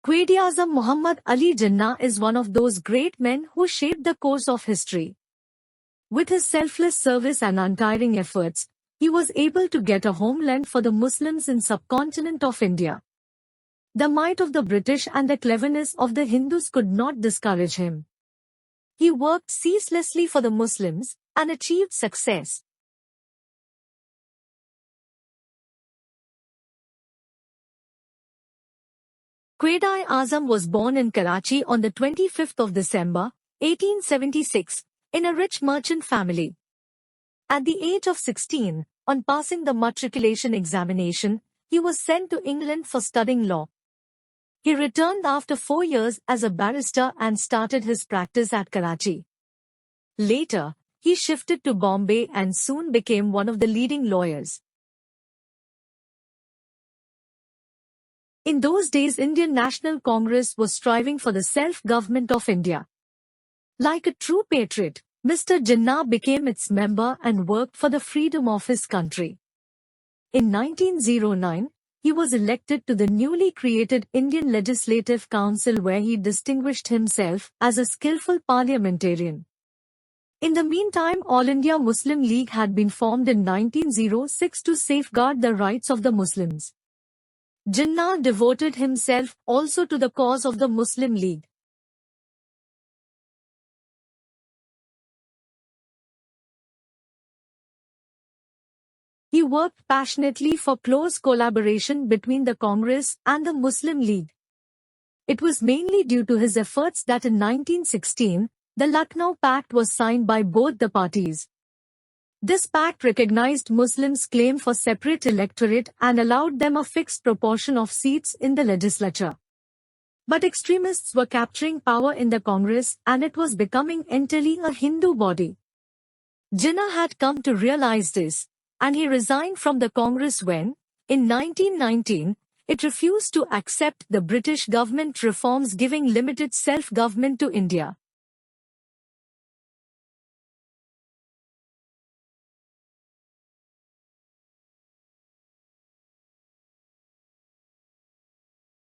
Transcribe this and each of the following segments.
Quaid-e-Azam Muhammad Ali Jinnah is one of those great men who shaped the course of history. With his selfless service and untiring efforts, he was able to get a homeland for the Muslims in subcontinent of India. The might of the British and the cleverness of the Hindus could not discourage him. He worked ceaselessly for the Muslims and achieved success. Quaid-e-Azam was born in Karachi on the 25th of December, 1876, in a rich merchant family. At the age of 16, on passing the matriculation examination, he was sent to England for studying law. He returned after 4 years as a barrister and started his practice at Karachi. Later, he shifted to Bombay and soon became one of the leading lawyers. In those days, Indian National Congress was striving for the self-government of India. Like a true patriot, Mr. Jinnah became its member and worked for the freedom of his country. In 1909, he was elected to the newly created Indian Legislative Council, where he distinguished himself as a skillful parliamentarian. In the meantime, All India Muslim League had been formed in 1906 to safeguard the rights of the Muslims. Jinnah devoted himself also to the cause of the Muslim League. He worked passionately for close collaboration between the Congress and the Muslim League. It was mainly due to his efforts that in 1916, the Lucknow Pact was signed by both the parties. This pact recognized Muslims' claim for separate electorate and allowed them a fixed proportion of seats in the legislature. But extremists were capturing power in the Congress and it was becoming entirely a Hindu body. Jinnah had come to realize this, and he resigned from the Congress when, in 1919, it refused to accept the British government reforms giving limited self-government to India.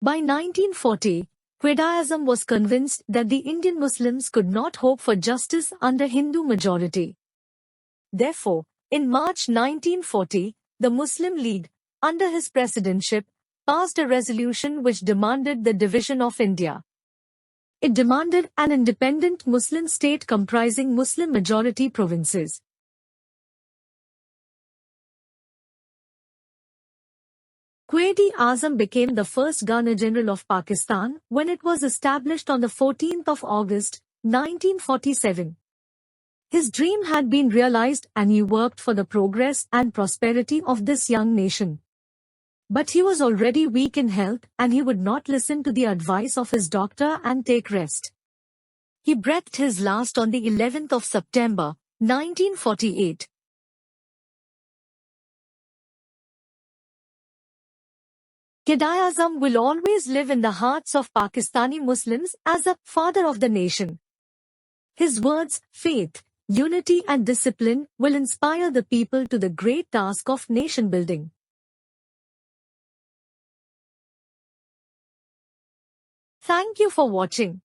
By 1940, Quaid-e-Azam was convinced that the Indian Muslims could not hope for justice under Hindu majority. Therefore, in March 1940, the Muslim League, under his presidentship, passed a resolution which demanded the division of India. It demanded an independent Muslim state comprising Muslim-majority provinces. Quaid-e-Azam became the first Governor-General of Pakistan when it was established on the 14th of August, 1947. His dream had been realized and he worked for the progress and prosperity of this young nation. But he was already weak in health and he would not listen to the advice of his doctor and take rest. He breathed his last on the 11th of September, 1948. Quaid-e-Azam will always live in the hearts of Pakistani Muslims as a father of the nation. His words, faith, unity and discipline will inspire the people to the great task of nation building. Thank you for watching.